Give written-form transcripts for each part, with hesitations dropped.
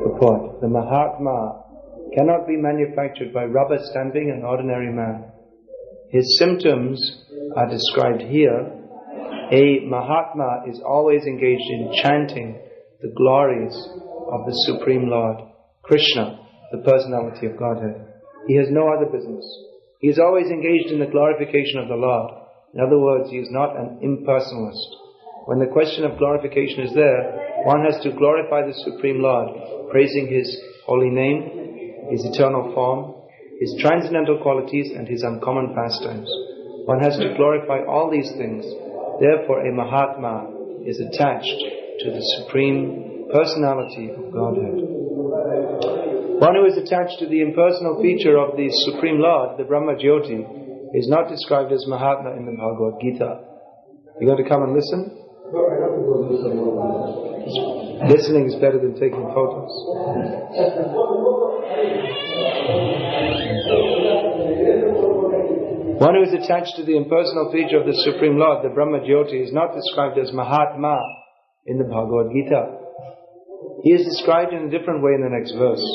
Purport. The Mahatma cannot be manufactured by rubber stamping an ordinary man. His symptoms are described here. A Mahatma is always engaged in chanting the glories of the Supreme Lord, Krishna, the personality of Godhead. He has no other business. He is always engaged in the glorification of the Lord. In other words, he is not an impersonalist. When the question of glorification is there, one has to glorify the Supreme Lord, praising His holy name, His eternal form, His transcendental qualities and His uncommon pastimes. One has to glorify all these things. Therefore, a Mahatma is attached to the Supreme Personality of Godhead. One who is attached to the impersonal feature of the Supreme Lord, the Brahma Jyoti, is not described as Mahatma in the Bhagavad Gita. You going to come and listen? Listening is better than taking photos. One who is attached to the impersonal feature of the Supreme Lord, the Brahma Jyoti, is not described as Mahatma in the Bhagavad Gita. He is described in a different way in the next verse.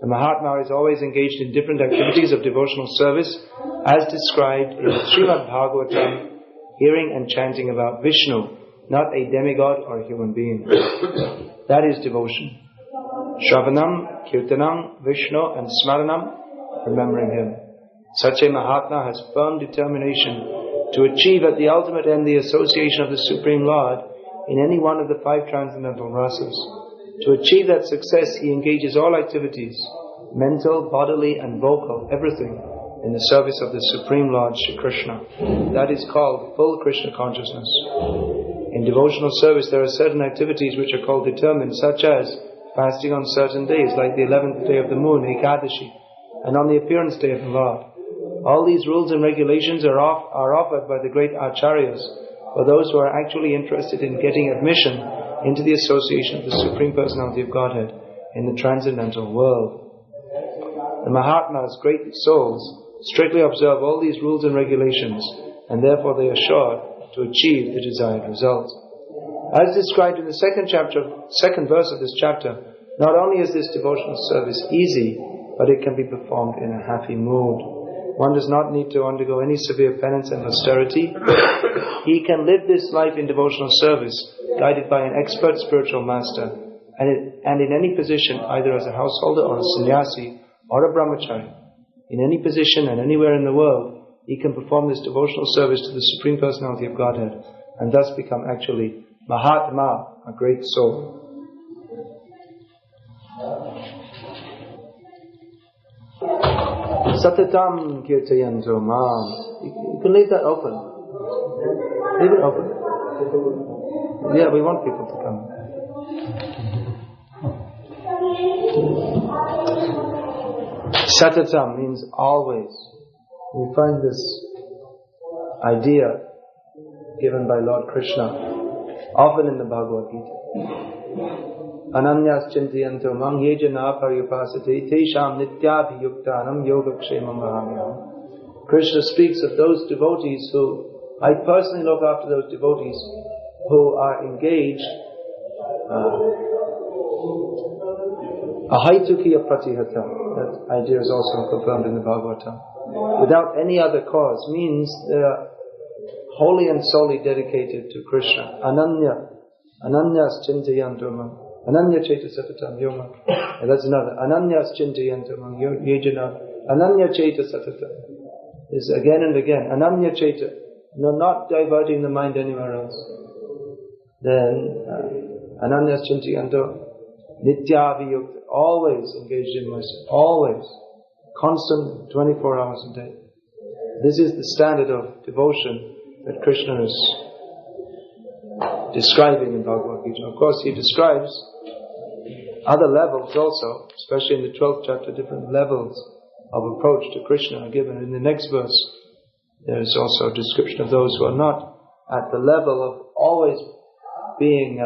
The Mahatma is always engaged in different activities of devotional service, as described in Srimad Bhagavatam, hearing and chanting about Vishnu, not a demigod or a human being. That is devotion. Shravanam, Kirtanam, Vishnu and Smaranam, remembering Him. Such a Mahatma has firm determination to achieve at the ultimate end the association of the Supreme Lord in any one of the 5 transcendental rasas. To achieve that success, he engages all activities, mental, bodily and vocal, everything, in the service of the Supreme Lord Shri Krishna. That is called full Krishna consciousness. In devotional service there are certain activities which are called determined, such as fasting on certain days, like the 11th day of the moon, Ekadashi, and on the appearance day of the Lord. All these rules and regulations are offered by the great acharyas for those who are actually interested in getting admission into the association of the Supreme Personality of Godhead in the transcendental world. The Mahatmas, great souls, strictly observe all these rules and regulations, and therefore they are sure to achieve the desired result. As described in the second verse of this chapter, not only is this devotional service easy, but it can be performed in a happy mood. One does not need to undergo any severe penance and austerity. He can live this life in devotional service, guided by an expert spiritual master, and in any position, either as a householder or a sannyasi or a brahmachari. In any position and anywhere in the world, he can perform this devotional service to the Supreme Personality of Godhead, and thus become actually Mahatma, a great soul. Satatam kirtayanto mam. You can leave that open. Leave it open. Yeah, we want people to come. Satatam means always. We find this idea given by Lord Krishna often in the Bhagavad Gita. Ananyas chintayanto mam ye jana paryupasate tesham nityabhiyuktanam yogakshemam vahamyam. Krishna speaks of those devotees who, I personally look after those devotees who are engaged ahaitukiya pratihata. That idea is also confirmed in the Bhagavatam. Without any other cause, means they are wholly and solely dedicated to Krishna. Ananyas chintayanto mam. Ananya cheta satatam yoma. That's another. Ananyas chintayantam yejana. Ananya cheta satatam. Is again and again. Ananya cheta. No, not diverting the mind anywhere else. Then Ananyas chintayantam nityaviyukta. Always engaged in mercy. Always. Constant, 24 hours a day. This is the standard of devotion that Krishna is describing in Bhagavad Gita. Of course, he describes other levels also, especially in the 12th chapter, different levels of approach to Krishna are given. In the next verse, there is also a description of those who are not at the level of always being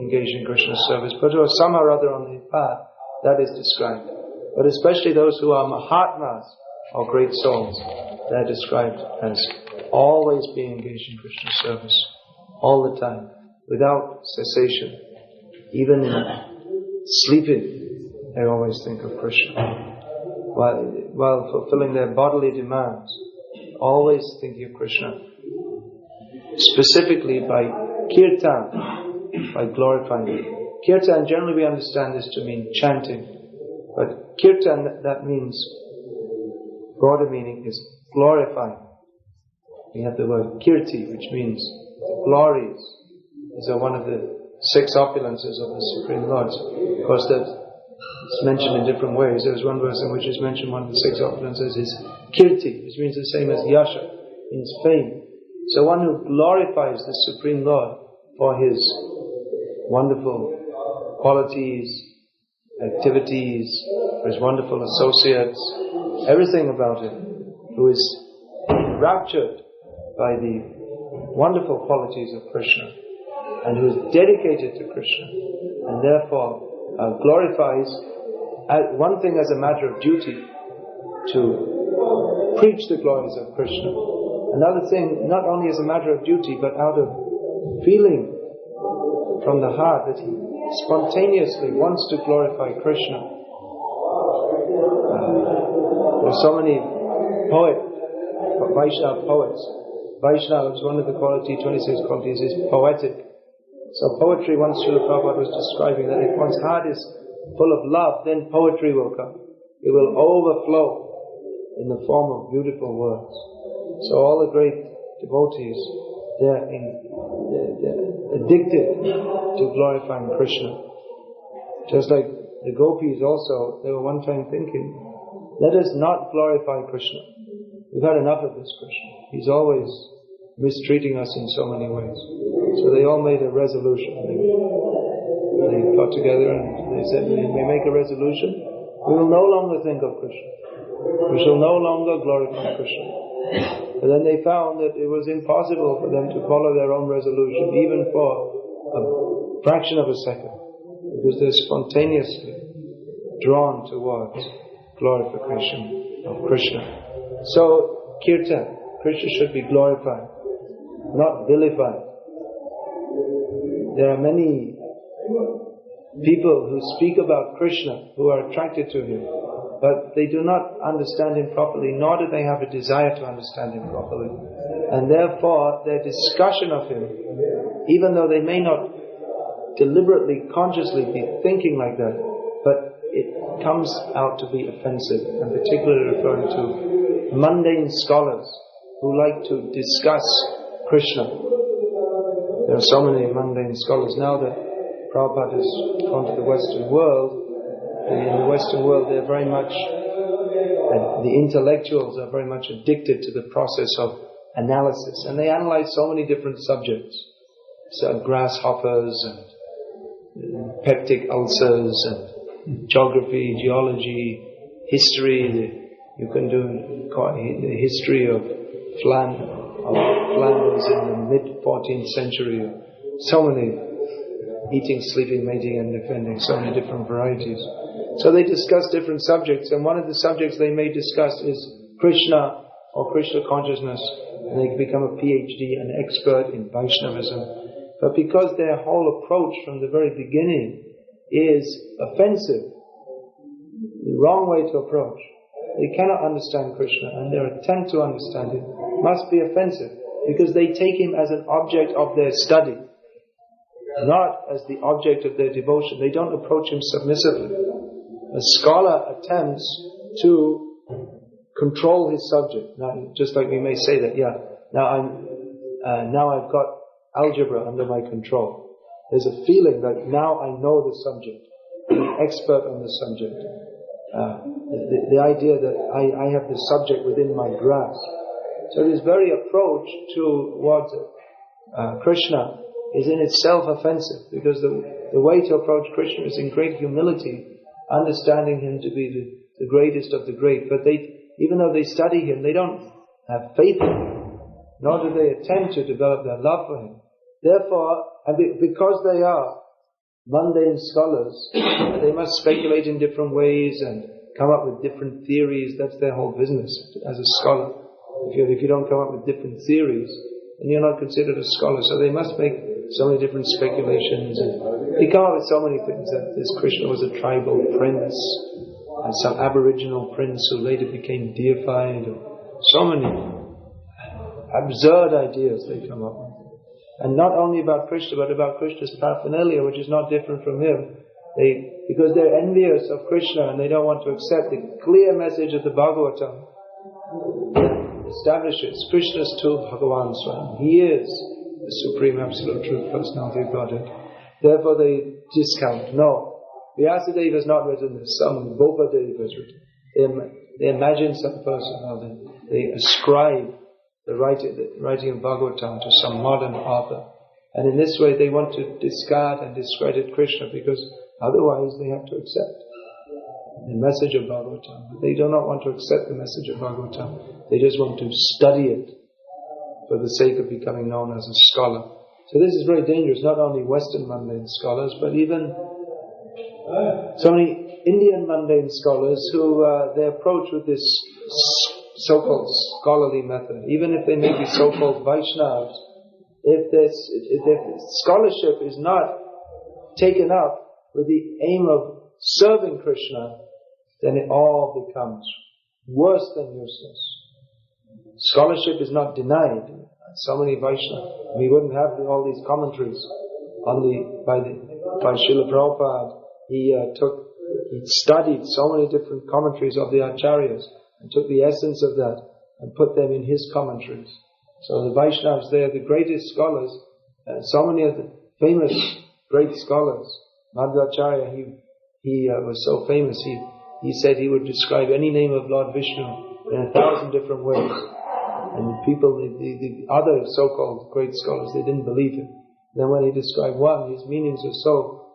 engaged in Krishna's service, but who are somehow or other on the path. That is described. But especially those who are Mahatmas, or great souls, they are described as always being engaged in Krishna's service, all the time, without cessation. Even in sleeping, they always think of Krishna. While fulfilling their bodily demands, always thinking of Krishna. Specifically by kirtan, by glorifying Him. Kirtan, generally we understand this to mean chanting. But kirtan, that means, broader meaning is glorifying. We have the word kirti, which means the glories. These are one of the 6 opulences of the Supreme Lord. Of course, it's mentioned in different ways. There's one verse in which is mentioned one of the 6 opulences is kirti, which means the same as yasha, means fame. So one who glorifies the Supreme Lord for His wonderful qualities, activities, for His wonderful associates, everything about Him, who is raptured by the wonderful qualities of Krishna, and who is dedicated to Krishna, and therefore glorifies one thing as a matter of duty to preach the glories of Krishna. Another thing, not only as a matter of duty, but out of feeling from the heart that he spontaneously wants to glorify Krishna. There are so many Vaishnava poets. Vaishnava is one of the 26 qualities, is poetic. So poetry, once Srila Prabhupada was describing that if one's heart is full of love, then poetry will come. It will overflow in the form of beautiful words. So all the great devotees, they're addicted to glorifying Krishna. Just like the gopis also, they were one time thinking, let us not glorify Krishna. We've had enough of this Krishna. He's always mistreating us in so many ways. So they all made a resolution. They got together and they said, we make a resolution. We will no longer think of Krishna. We shall no longer glorify Krishna. But then they found that it was impossible for them to follow their own resolution, even for a fraction of a second, because they're spontaneously drawn towards glorification of Krishna. So, kirtan, Krishna should be glorified, not vilified. There are many people who speak about Krishna, who are attracted to Him, but they do not understand Him properly, nor do they have a desire to understand Him properly. And therefore, their discussion of Him, even though they may not deliberately, consciously be thinking like that, but it comes out to be offensive. I'm particularly referring to mundane scholars who like to discuss Krishna. There are so many mundane scholars now that Prabhupada has gone to the Western world. In the Western world, they're very much, the intellectuals are very much addicted to the process of analysis, and they analyze so many different subjects. So grasshoppers and peptic ulcers and geography, geology, history. You can do the history of Flanders in the mid-14th century. So many eating, sleeping, mating and defending, so many different varieties. So they discuss different subjects, and one of the subjects they may discuss is Krishna or Krishna consciousness, and they become a PhD, an expert in Vaishnavism. But because their whole approach from the very beginning is offensive, the wrong way to approach, they cannot understand Krishna, and their attempt to understand Him must be offensive, because they take Him as an object of their study, not as the object of their devotion. They don't approach Him submissively. A scholar attempts to control his subject. Now, just like we may say that, now I've got algebra under my control. There's a feeling that now I know the subject. I'm an expert on the subject. The idea that I have the subject within my grasp. So this very approach towards Krishna is in itself offensive, because the way to approach Krishna is in great humility, understanding Him to be the greatest of the great. But even though they study Him, they don't have faith in Him, nor do they attempt to develop their love for Him. Therefore, because they are mundane scholars, they must speculate in different ways and come up with different theories. That's their whole business as a scholar. If you don't come up with different theories, then you're not considered a scholar. So they must make so many different speculations. They come up with so many things, that this Krishna was a tribal prince, and some aboriginal prince who later became deified. So many absurd ideas they come up with. And not only about Krishna, but about Krishna's paraphernalia, which is not different from him. Because they're envious of Krishna and they don't want to accept the clear message of the Bhagavatam. Establishes Krishna's too Bhagavan Swam. He is the Supreme Absolute Truth, Personality of Godhead. Therefore they discount. No. Vyasadeva has not written this. Some Bhopadeva has written. They imagine some person, or they ascribe the writing of Bhagavatam to some modern author. And in this way they want to discard and discredit Krishna, because otherwise they have to accept the message of Bhagavatam. But they do not want to accept the message of Bhagavatam. They just want to study it for the sake of becoming known as a scholar. So this is very dangerous, not only Western mundane scholars, but even so many Indian mundane scholars who they approach with this so-called scholarly method. Even if they may be so-called Vaishnavas, if their scholarship is not taken up with the aim of serving Krishna, then it all becomes worse than useless. Scholarship is not denied. So many Vaishnavas, we wouldn't have all these commentaries by Srila Prabhupada. He studied so many different commentaries of the Acharyas and took the essence of that and put them in his commentaries. So the Vaishnavas, they are the greatest scholars. So many of the famous great scholars. Madhvacharya, he was so famous, he said he would describe any name of Lord Vishnu in 1,000 different ways. And the people, the other so-called great scholars, they didn't believe him. Then when he described one, his meanings were so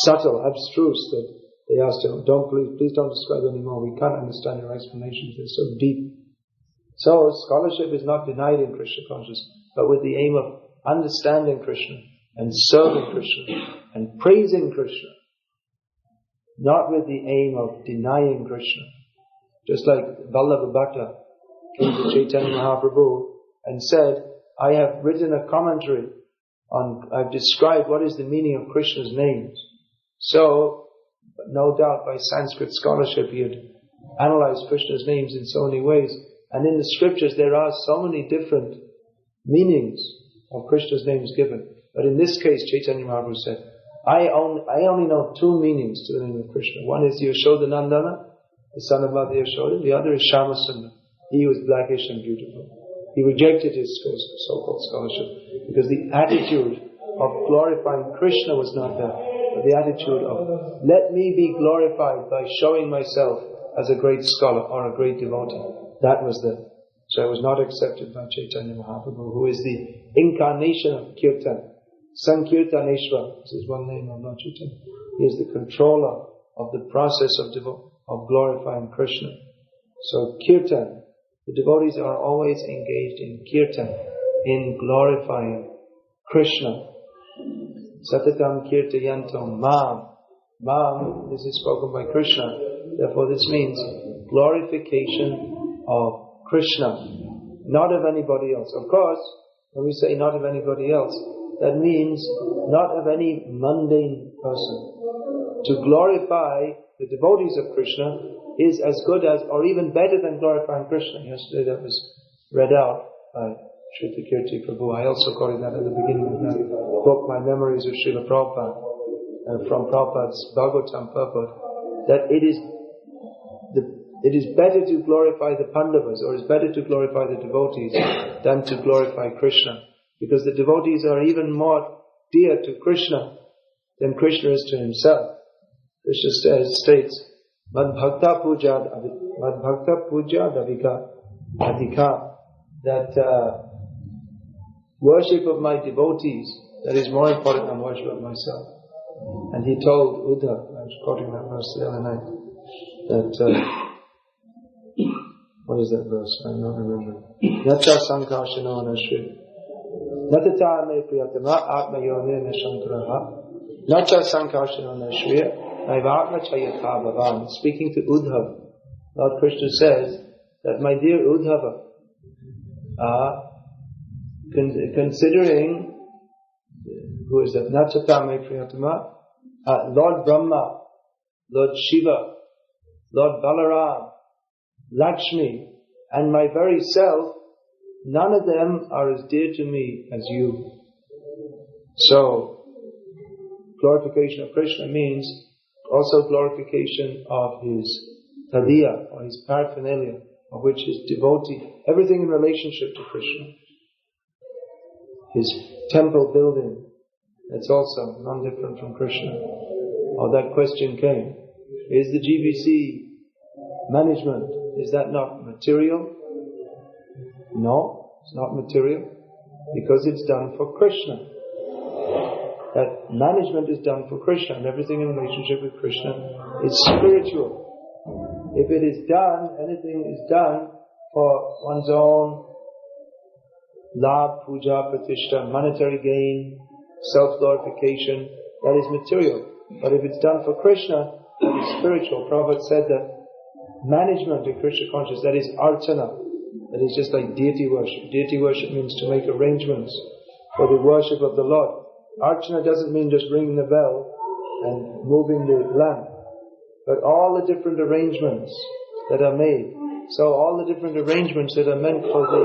subtle, abstruse, that they asked him, please don't describe anymore, we can't understand your explanations, they're so deep. So scholarship is not denied in Krishna consciousness, but with the aim of understanding Krishna and serving Krishna and praising Krishna, not with the aim of denying Krishna. Just like Vallabha Bhatta came to Chaitanya Mahaprabhu and said, I have written a commentary I've described what is the meaning of Krishna's names. So, no doubt by Sanskrit scholarship he had analyzed Krishna's names in so many ways. And in the scriptures there are so many different meanings of Krishna's names given. But in this case, Chaitanya Mahaprabhu said, I only know two meanings to the name of Krishna. One is Yashodanandana, the son of Mother Yashoda. The other is Shamasundar. He was blackish and beautiful. He rejected his so-called scholarship because the attitude of glorifying Krishna was not there. But the attitude of, let me be glorified by showing myself as a great scholar or a great devotee. That was there. So it was not accepted by Chaitanya Mahaprabhu, who is the incarnation of Kirtan. Sankirtaneshwar, this is one name of Lord Chaitanya. He is the controller of the process of glorifying Krishna. So Kirtan, the devotees are always engaged in Kirtan, in glorifying Krishna. Satatam Kirtayantam Mam. Mam, this is spoken by Krishna. Therefore this means glorification of Krishna, not of anybody else. Of course, when we say not of anybody else, that means not of any mundane person. To glorify the devotees of Krishna is as good as, or even better than glorifying Krishna. Yesterday that was read out by Srila Kirti Prabhu. I also quoted that at the beginning of that book, My Memories of Srila Prabhupada, from Prabhupada's Bhagavatam purport, that it is better to glorify the Pandavas, or it's better to glorify the devotees than to glorify Krishna. Because the devotees are even more dear to Krishna than Krishna is to himself. Krishna states, Mad Bhakta Puja Adhika, that worship of my devotees, that is more important than worship of myself. And he told Uddhav, I was quoting that verse the other night, that what is that verse? I don't remember. Yacha Sankashino Nashri. Natata me priyatama atma yone neshankraha. Nacha Sankashino Nashri. Naivatma chayatha bhavan. Speaking to Uddhava, Lord Krishna says that, my dear Uddhava, considering Who is that? Nachatame Priyatama. Lord Brahma, Lord Shiva, Lord Balaram, Lakshmi, and my very self, none of them are as dear to me as you. So, glorification of Krishna means also glorification of his tadiya, or his paraphernalia, of which his devotee, everything in relationship to Krishna. His temple building, that's also non-different from Krishna. Or that question came, is the GBC management, is that not material? No, it's not material, because it's done for Krishna. That management is done for Krishna, and everything in relationship with Krishna is spiritual. If it is done, anything is done for one's own labh, puja, pratishtha, monetary gain, self-glorification, that is material. But if it's done for Krishna, that is spiritual. Prabhupada said that management in Krishna consciousness, that is archana, that is just like deity worship. Deity worship means to make arrangements for the worship of the Lord. Archana doesn't mean just ringing the bell and moving the lamp, but all the different arrangements that are made. So all the different arrangements that are meant for the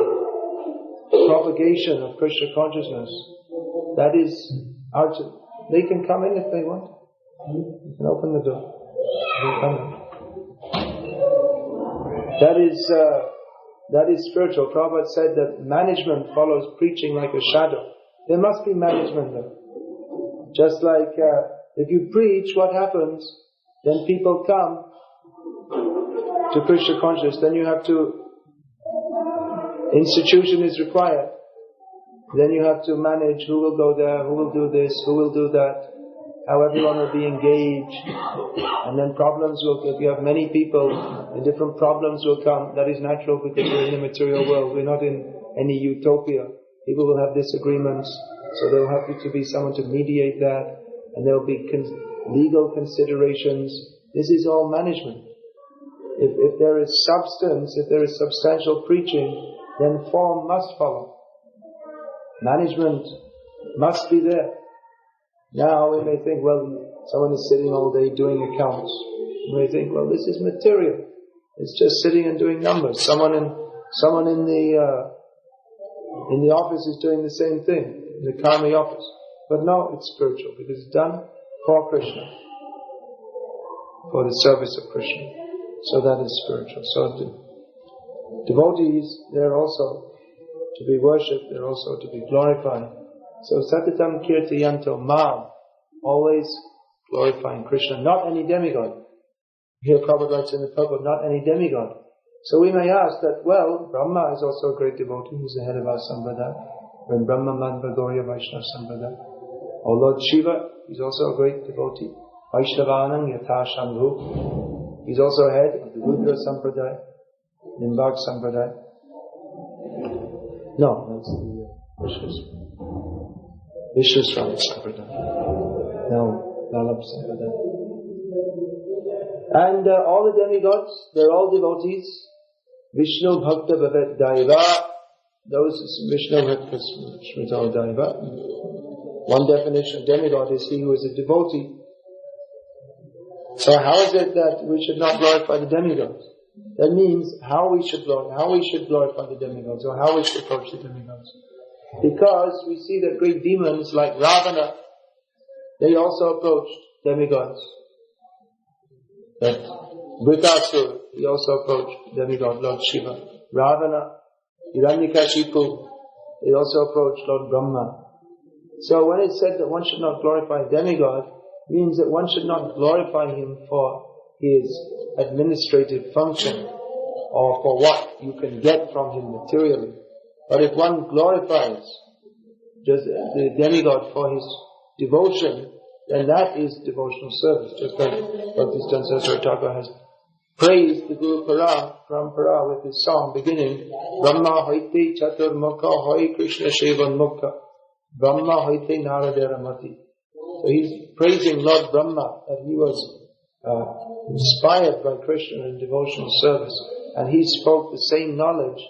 propagation of Krishna consciousness, that is archana. They can come in if they want. You can open the door. They come in. That is spiritual. Prabhupada said that management follows preaching like a shadow. There must be management though. Just like if you preach, what happens? Then people come to Krishna consciousness. Then you have to, institution is required. Then you have to manage who will go there, who will do this, who will do that, how everyone will be engaged. And then problems will, if you have many people, the different problems will come. That is natural because we're in the material world. We're not in any utopia. People will have disagreements. So there will have to be someone to mediate that, and there will be legal considerations. This is all management. If there is substance, if there is substantial preaching, then form must follow. Management must be there. Now we may think, well, someone is sitting all day doing accounts. We may think, well, this is material. It's just sitting and doing numbers. Someone in the office is doing the same thing. In the karma office. But no, it's spiritual because it's done for Krishna, for the service of Krishna. So that is spiritual. So the devotees, they're also to be worshipped, they're also to be glorified. So Satatam Kirtiyanto Mam, always glorifying Krishna, not any demigod. Here Prabhupada writes in the purport, not any demigod. So we may ask that, well, Brahma is also a great devotee, he's the head of our Sampradaya. When Brahma Madhva Gauriya Vaishnava Sampradaya. Or Lord Shiva, he's also a great devotee. Vaishnavanam Yatha Shambhu. He's also head of the Rudra Sampradaya, Nimbag Sampradaya. No, that's the Vishwaswami Sampradaya. No, Vallabh Sampradaya. And all the demigods, they're all devotees. Vishnu Bhakta Bhavet Daiva. Those Vishnu Bhakta Daiva. One definition of demigod is he who is a devotee. So how is it that we should not glorify the demigods? That means how we should glorify the demigods, or how we should approach the demigods. Because we see that great demons like Ravana, they also approached demigods. That Vritasura, he also approached demigod Lord Shiva. Ravana, Hiranyakashipu, they also approached Lord Brahma. So when it said that one should not glorify a demigod, means that one should not glorify him for his administrative function or for what you can get from him materially. But if one glorifies just the demigod for his devotion, then that is devotional service. Just like Bhaktisiddhanta Saraswati Thakur has praised the Guru Parampara with his song beginning, Brahma Haiti Chatur Mukha Hoi Krishna Shevan Mukha Brahma Haiti Naradera Mati. So he's praising Lord Brahma that he was inspired by Krishna in devotional service, and he spoke the same knowledge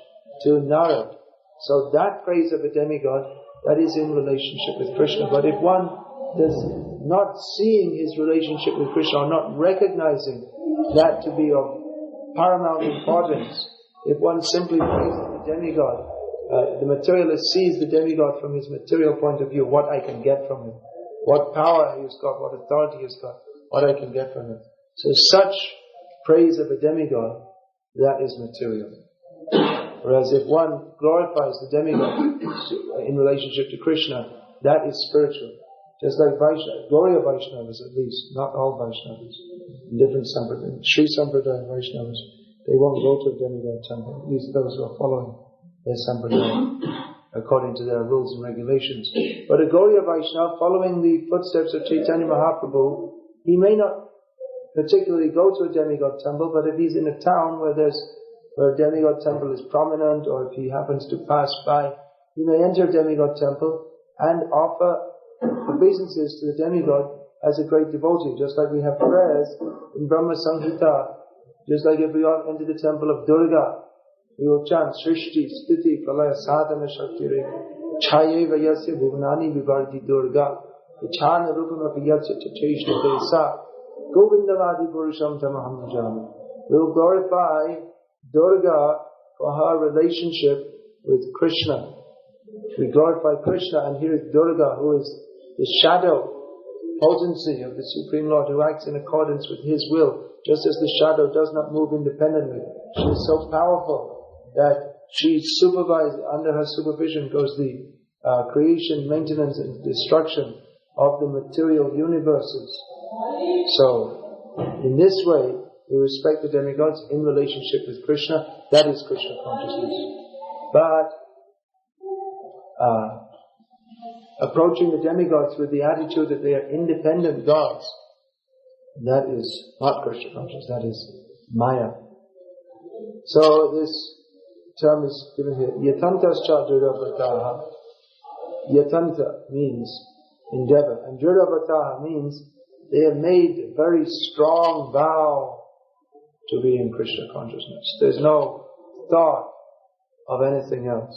to Narad. So that praise of a demigod that is in relationship with Krishna. But if one does not seeing his relationship with Krishna or not recognizing that to be of paramount importance, if one simply praises the demigod, the materialist sees the demigod from his material point of view, what I can get from him, what power he has got, what authority he has got, what I can get from him. So such praise of a demigod, that is material. Whereas if one glorifies the demigod in relationship to Krishna, that is spiritual. Just like Gauriya Vaishnavas at least, not all Vaishnavas, in different Sampradayas. Sri Sampradaya Vaishnavas, they won't go to a demigod temple, at least those who are following their Sampradaya, according to their rules and regulations. But a Gauriya Vaishnava, following the footsteps of Chaitanya Mahaprabhu, he may not particularly go to a demigod temple, but if he's in a town where a demigod temple is prominent, or if he happens to pass by, he may enter a demigod temple and offer obeisances to the demigod as a great devotee. Just like we have prayers in Brahma Samhita, just like if we all enter the temple of Durga, we will chant Srishti, Sthiti, Pralaya, Sadhana, Shaktire, Chaye Vayasya Bhuvanani Vivarti Durga, Ichana Rupama Piyatsa Chacheshna Desa, Govindavadi Purusham Tamaham Jami. We will glorify Durga for her relationship with Krishna. We glorify Krishna, and here is Durga, who is the shadow potency of the Supreme Lord, who acts in accordance with His will, just as the shadow does not move independently. She is so powerful that she supervises, under her supervision goes the creation, maintenance and destruction of the material universes. So, in this way, we respect the demigods in relationship with Krishna. That is Krishna consciousness. But approaching the demigods with the attitude that they are independent gods, that is not Krishna consciousness, that is Maya. So this term is given here. Yatantascha Dridavataha. Yatanta means endeavor, and Dridavataha means they have made a very strong vow to be in Krishna consciousness. There's no thought of anything else.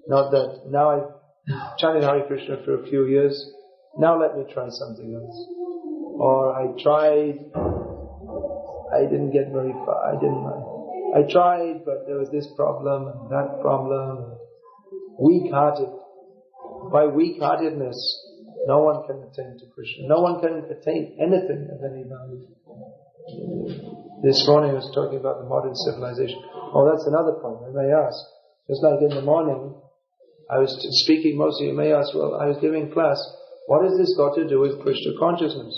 Not that now I've chanted Hare Krishna for a few years, now let me try something else. Or I tried, I didn't get very far, I tried, but there was this problem and that problem. Weak-hearted. By weak-heartedness, no one can attain to Krishna. No one can attain anything of any value. This morning I was talking about the modern civilization. Oh, that's another point. I may ask. Just like in the morning, I was speaking, most of you may ask, well, I was giving class, what has this got to do with Krishna consciousness?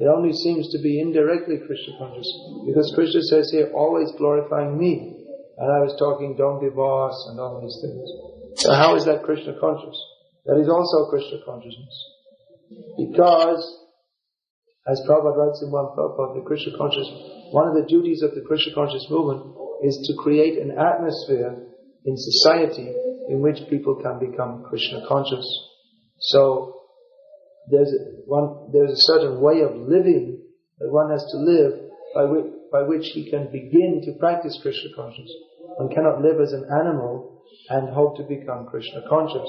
It only seems to be indirectly Krishna consciousness, because Krishna says here, always glorifying me. And I was talking, don't divorce and all these things. So how is that Krishna conscious? That is also Krishna consciousness. Because, as Prabhupada writes in one purport, the Krishna conscious, one of the duties of the Krishna conscious movement is to create an atmosphere in society in which people can become Krishna conscious. So there's a certain way of living that one has to live by which he can begin to practice Krishna conscious. One cannot live as an animal and hope to become Krishna conscious.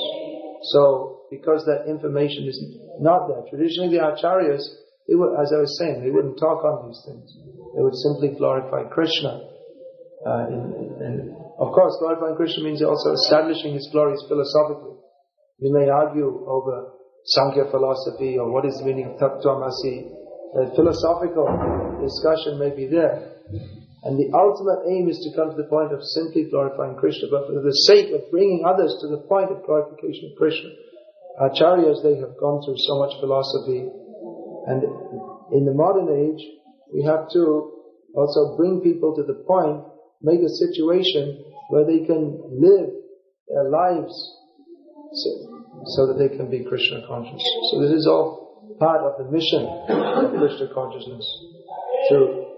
So because that information is not there, traditionally the acharyas, they would, as I was saying, they wouldn't talk on these things. They would simply glorify Krishna. And of course, glorifying Krishna means also establishing His glories philosophically. We may argue over Sankhya philosophy or what is the meaning of Tattvamasi. The philosophical discussion may be there. And the ultimate aim is to come to the point of simply glorifying Krishna. But for the sake of bringing others to the point of glorification of Krishna, acharyas, they have gone through so much philosophy. And in the modern age, we have to also bring people to the point, make a situation where they can live their lives so that they can be Krishna conscious. So this is all part of the mission of Krishna consciousness. Through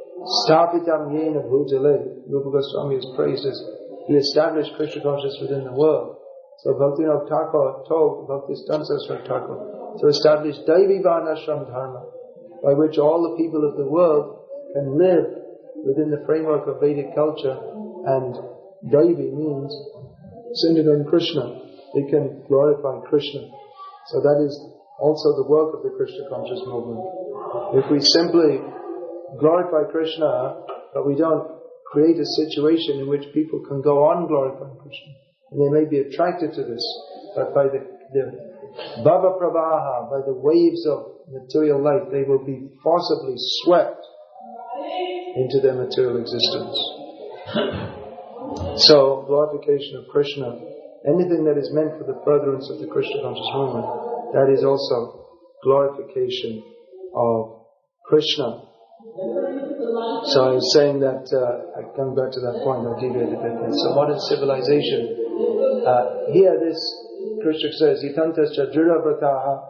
Stapitam Yena Bhutale, Rupa Goswami has praised us, he established Krishna consciousness within the world. So Bhaktivinoda Thakur told Bhaktistan Saraswati Thakur to establish Daivi Varnashram Dharma, by which all the people of the world can live within the framework of Vedic culture. And Daivi means centered on Krishna. they can glorify Krishna. So that is also the work of the Krishna conscious movement. If we simply glorify Krishna, but we don't create a situation in which people can go on glorifying Krishna, and they may be attracted to this, but by the bhava pravaha, by the waves of material life, they will be forcibly swept into their material existence. So, glorification of Krishna, anything that is meant for the furtherance of the Krishna conscious movement, that is also glorification of Krishna. So I was saying that, coming back to that point, I deviated a bit. So modern civilization, here this, Krishna says, Yitantas Chadrira Vrataha,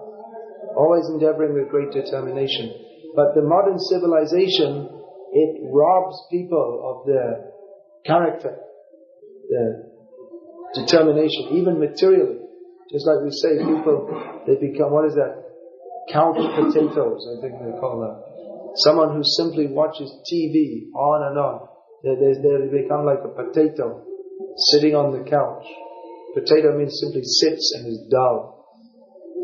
always endeavoring with great determination. But the modern civilization, it robs people of their character, their determination, even materially. Just like we say, people, they become, what is that? Couch potatoes, I think they call that. Someone who simply watches TV on and on. They become like a potato sitting on the couch. Potato means simply sits and is dull.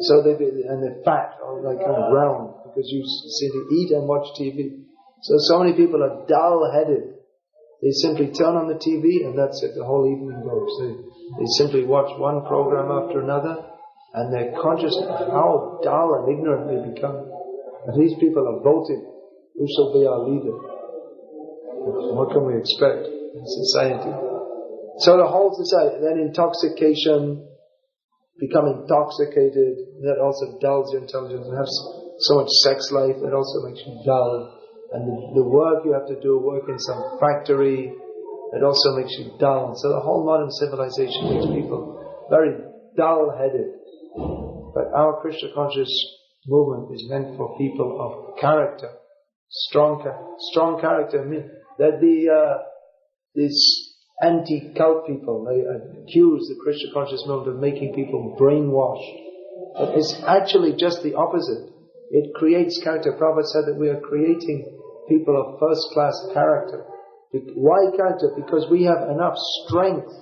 So and they're fat or like kind of round because you simply eat and watch TV. So many people are dull-headed. They simply turn on the TV and that's it. The whole evening goes. They simply watch one program after another, and they're conscious of how dull and ignorant they become. And these people are voted. Who shall be our leader? What can we expect in society? So the whole society, then intoxication, become intoxicated, that also dulls your intelligence. And have so much sex life, that also makes you dull. And the work you have to do, work in some factory, that also makes you dull. So the whole modern civilization makes people very dull-headed. But our Krishna conscious movement is meant for people of character. Strong character. I mean, that these anti-cult people, they accuse the Krishna conscious movement of making people brainwashed. But it's actually just the opposite. It creates character. Prabhupada said that we are creating people of first-class character. Why character? Because we have enough strength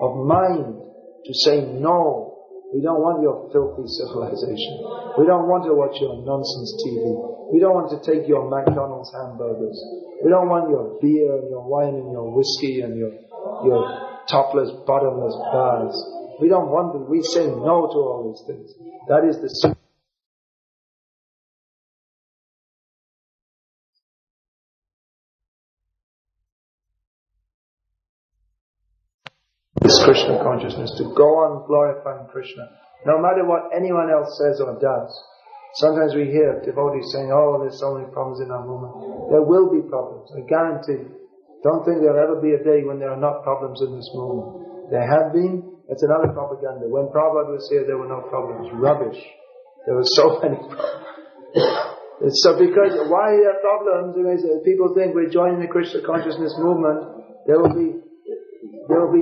of mind to say no. We don't want your filthy civilization. We don't want to watch your nonsense TV. We don't want to take your McDonald's hamburgers. We don't want your beer and your wine and your whiskey and your topless, bottomless bars. We don't want them. We say no to all these things. That is the this Krishna consciousness, to go on glorifying Krishna, no matter what anyone else says or does. Sometimes we hear devotees saying, oh, there's so many problems in our movement. There will be problems, I guarantee. Don't think there'll ever be a day when there are not problems in this movement. There have been. It's another propaganda. When Prabhupada was here, there were no problems. Rubbish. There were so many problems. So because, why are there problems? People think we're joining the Krishna consciousness movement, there will be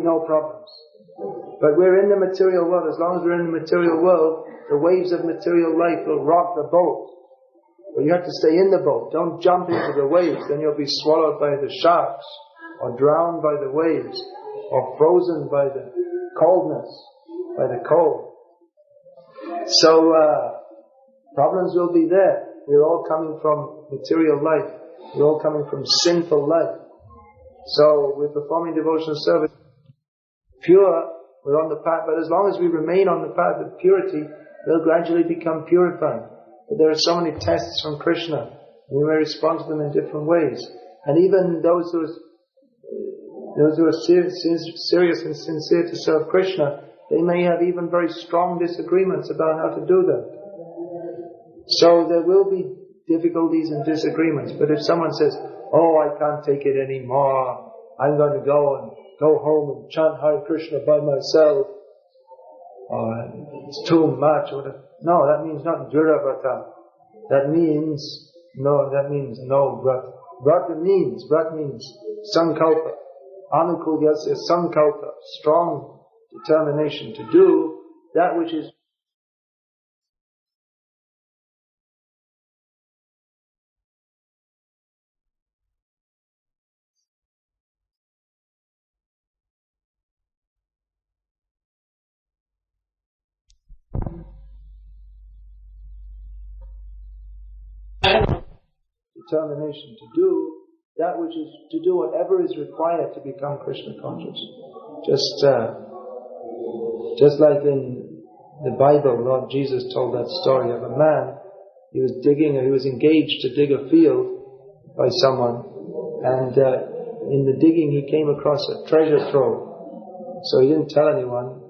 no problems. But we're in the material world. As long as we're in the material world, the waves of material life will rock the boat. But you have to stay in the boat. Don't jump into the waves. Then you'll be swallowed by the sharks, or drowned by the waves, or frozen by the coldness, by the cold. So, problems will be there. We're all coming from material life. We're all coming from sinful life. So, we're performing devotional service. Pure, we're on the path, but as long as we remain on the path of purity, we'll gradually become purified. But there are so many tests from Krishna, and we may respond to them in different ways. And even those who are serious and sincere to serve Krishna, they may have even very strong disagreements about how to do that. So there will be difficulties and disagreements. But if someone says, oh, I can't take it anymore, I'm going to go home and chant Hare Krishna by myself, it's too much. No, that means not Duravrata. That means no Vrat. Vrat means Sankalpa. Anukul Yasya Sankalpa. Strong determination to do that which is determination to do that which is, to do whatever is required to become Krishna conscious. Just like in the Bible, Lord Jesus told that story of a man. He was engaged to dig a field by someone, and in the digging he came across a treasure trove. So he didn't tell anyone,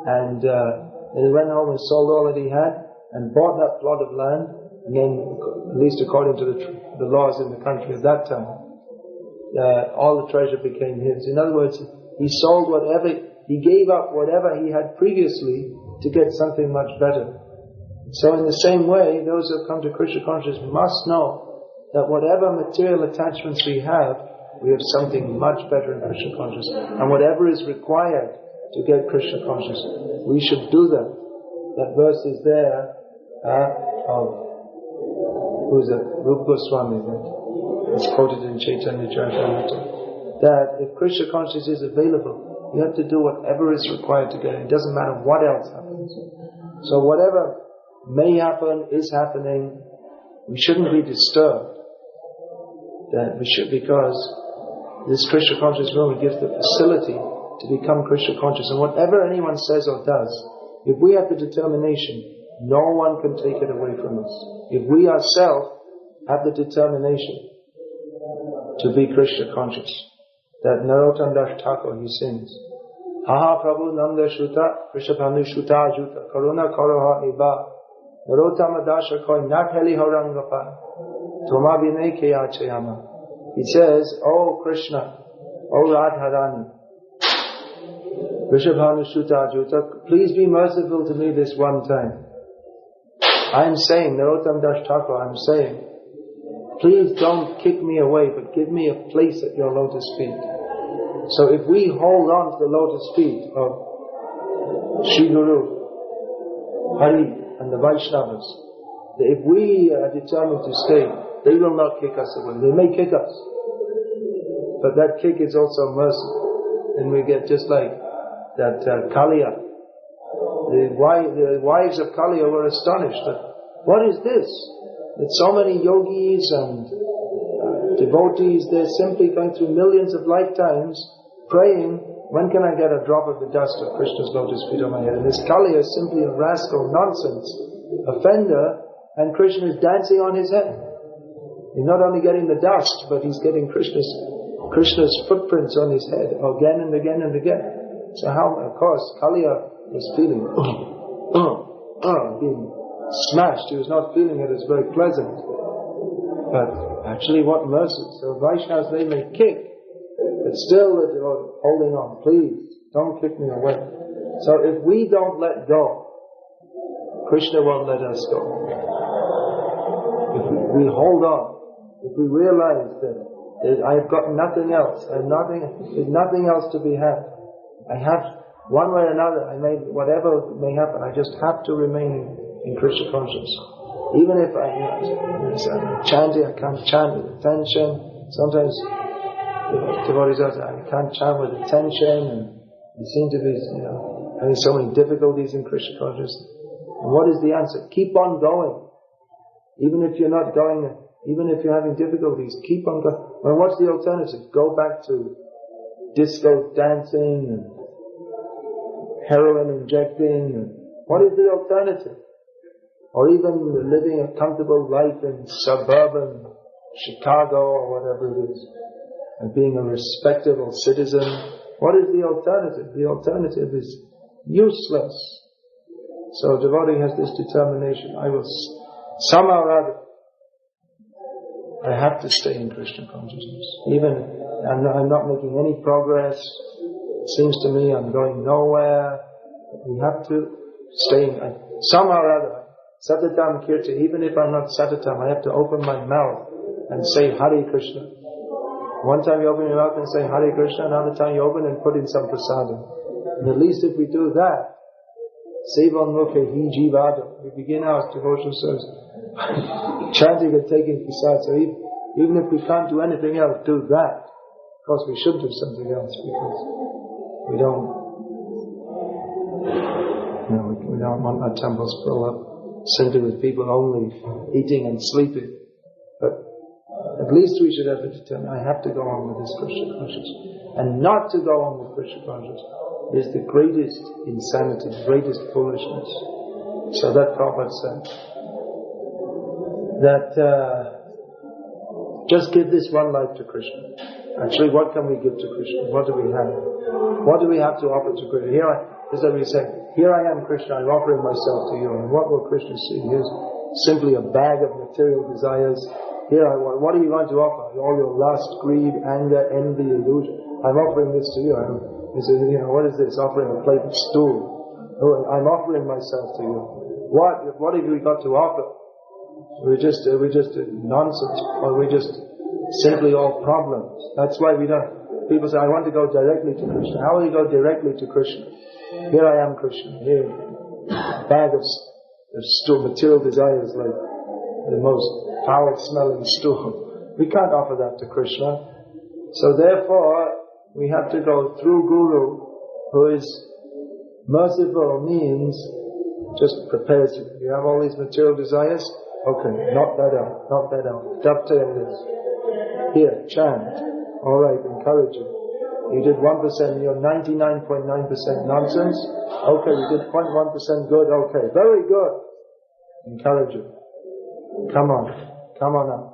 and he went home and sold all that he had and bought that plot of land, and then, at least according to the laws in the country at that time, all the treasure became his. In other words, he gave up whatever he had previously to get something much better. So in the same way, those who have come to Krishna consciousness must know that whatever material attachments we have something much better in Krishna consciousness. And whatever is required to get Krishna consciousness, we should do that. That verse is there of, who's it? Rupa Goswami, it's quoted in Chaitanya Charitamrita, that if Krishna consciousness is available, you have to do whatever is required to get it. It doesn't matter what else happens. So whatever may happen, is happening, we shouldn't be disturbed. Because this Krishna conscious moment gives the facility to become Krishna conscious. And whatever anyone says or does, if we have the determination, no one can take it away from us. If we ourselves have the determination to be Krishna conscious, that Narottam Das Thakur, he sings, Aha Prabhu Nanda Shuta, Krishabhanu Shuta Juta, Karuna Karaha Eva, Narottama Dasha Koi Natheli Horangapa, Toma Vinay Kya Chayama. He says, Oh Krishna, Oh Radharani, Krishabhanu Shuta Juta, please be merciful to me this one time. I am saying, Narottam Das Thakur, I am saying, please don't kick me away, but give me a place at your lotus feet. So if we hold on to the lotus feet of Sri Guru, Hari, and the Vaishnavas, if we are determined to stay, they will not kick us away. They may kick us, but that kick is also mercy. And we get just like that Kaliya. The wives of Kaliya were astonished that, what is this? That so many yogis and devotees, they're simply going through millions of lifetimes praying, when can I get a drop of the dust of Krishna's lotus feet on my head? And this Kaliya is simply a rascal, nonsense, offender, and Krishna is dancing on his head. He's not only getting the dust, but he's getting Krishna's footprints on his head again and again and again. So how, of course, Kaliya was feeling being smashed. He was not feeling it as very pleasant. But actually, what mercy. So Vaishnavas, they may kick, but still they're holding on. Please, don't kick me away. So if we don't let go, Krishna won't let us go. If we hold on, if we realize that I have got nothing else, there's nothing else to be had. I have, one way or another, whatever may happen, I just have to remain in Krishna consciousness. Even if I'm chanting, I can't chant with attention. Sometimes devotees say, I can't chant with attention, and they seem to be, having so many difficulties in Krishna consciousness. And what is the answer? Keep on going. Even if you're not going, even if you're having difficulties, keep on going. Well, what's the alternative? Go back to disco dancing and heroin injecting. And what is the alternative? Or even living a comfortable life in suburban Chicago or whatever it is, and being a respectable citizen. What is the alternative? The alternative is useless. So a devotee has this determination, I will somehow or other, I have to stay in Krishna consciousness. Even I'm not making any progress, it seems to me I'm going nowhere. We have to stay in, somehow or other. Satatam Kirti, even if I'm not Satatam, I have to open my mouth and say Hare Krishna. One time you open your mouth and say Hare Krishna, another time you open and put in some prasadam. And at least if we do that, Sevan Mukhe Hi Jivada, we begin our devotional service chanting and taking prasad. So even if we can't do anything else, do that. Of course we should do something else, because we don't want our temples full up simply with people only eating and sleeping. At least we should have a determination. I have to go on with this Krishna consciousness. And not to go on with Krishna consciousness is the greatest insanity, the greatest foolishness. So that Prabhupada said that just give this one life to Krishna. Actually, what can we give to Krishna? What do we have? What do we have to offer to Krishna? This is what we say. Here I am, Krishna, I'm offering myself to you. And what will Krishna see? Here's simply a bag of material desires. Here what are you going to offer? All your lust, greed, anger, envy, illusion. I'm offering this to you. He says, what is this? Offering a plate of stool. Oh, I'm offering myself to you. What have we got to offer? We're just nonsense, or we're just simply all problems. That's why we don't. People say, I want to go directly to Krishna. How will you go directly to Krishna? Here I am, Krishna. Here, a bag of stool, material desires like the most foul-smelling stool. We can't offer that to Krishna. So therefore, we have to go through Guru, who is merciful, means just prepares you. You have all these material desires? Okay, knock that out, dovetail this. Here, chant. Alright, encourage it. You did 1%, you're 99.9% nonsense. Okay, you did 0.1% good. Okay, very good. Encourage it. Come on up.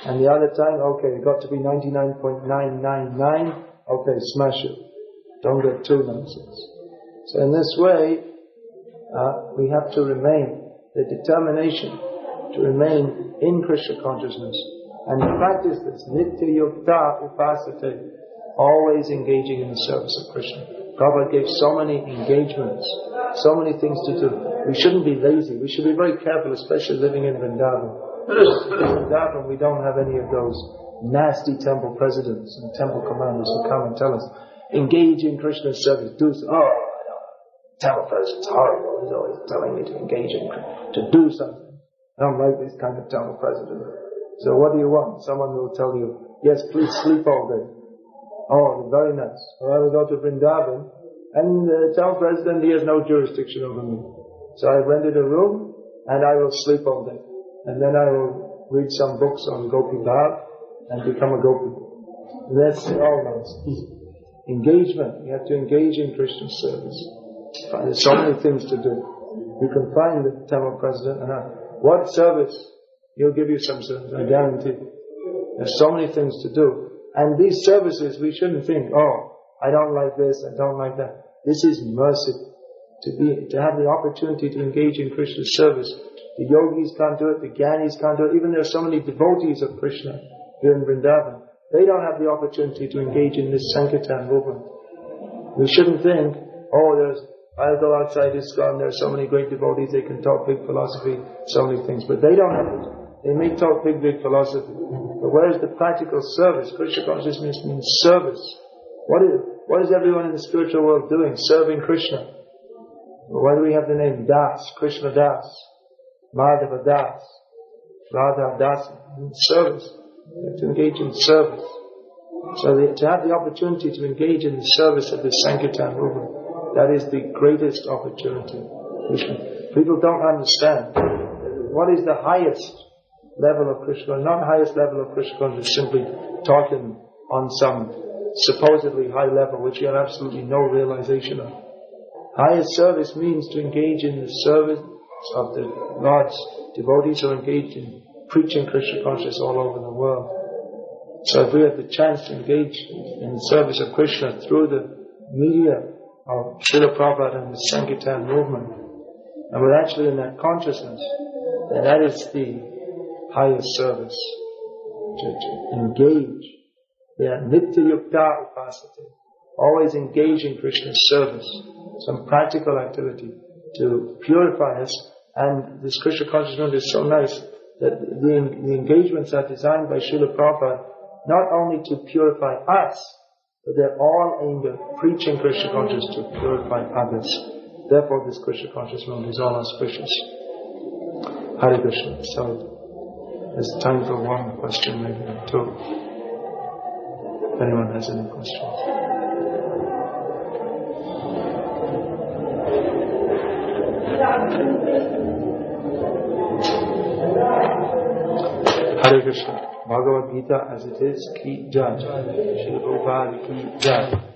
And the other time, okay, you got to be 99.999. Okay, smash it. Don't get too nonsense. So in this way, we have to remain, the determination to remain in Krishna consciousness and practice this nitya yukta upasate, always engaging in the service of Krishna. Prabhupada gave so many engagements, so many things to do. We shouldn't be lazy. We should be very careful, especially living in Vrindavan. In Vrindavan, we don't have any of those nasty temple presidents and temple commanders who come and tell us, engage in Krishna's service, do so. Oh, temple president's horrible. He's always telling me to engage in, to do something. I don't like this kind of temple president. So what do you want? Someone will tell you, yes, please sleep all day. Oh, very nice. Well, I will go to Vrindavan, and the temple president, he has no jurisdiction over me. So I rented a room, and I will sleep all day. And then I will read some books on Gopi Bhav, and become a Gopi. That's all nonsense. Engagement. You have to engage in Krishna's service. There's so many things to do. You can find the temple president and what service? He'll give you some service, I guarantee. There's so many things to do. And these services, we shouldn't think, oh, I don't like this, I don't like that. This is mercy. To have the opportunity to engage in Krishna's service. The yogis can't do it, the gyanis can't do it. Even there are so many devotees of Krishna here in Vrindavan. They don't have the opportunity to engage in this Sankirtan movement. We shouldn't think, I'll go outside ISKCON, there are so many great devotees, they can talk big philosophy, so many things. But they don't have it. They may talk big philosophy. But where is the practical service? Krishna consciousness means service. What is everyone in the spiritual world doing? Serving Krishna. Why do we have the name Das, Krishna Das, Madhava Das, Radha Das? Service. We have to engage in service. So to have the opportunity to engage in the service of the Sankirtan movement, that is the greatest opportunity. People don't understand. What is the highest level of Krishna? Not the highest level of Krishna is simply talking on some supposedly high level which you have absolutely no realization of. Highest service means to engage in the service of the Lord's devotees who are engaged in preaching Krishna consciousness all over the world. So if we have the chance to engage in the service of Krishna through the media of Srila Prabhupada and the Sankirtan movement, and we're actually in that consciousness, then that is the highest service. To engage. Nitya yukta upasate. Always engage in Krishna's service. Some practical activity to purify us. And this Krishna consciousness is so nice that the engagements are designed by Srila Prabhupada not only to purify us, but they're all aimed at preaching Krishna consciousness to purify others. Therefore this Krishna consciousness is all auspicious. Hare Krishna. So there's time for one question, maybe two. If anyone has any questions. Hare Krishna. Bhagavad Gita as it is, ki jai. Srila Prabhupada ki jai.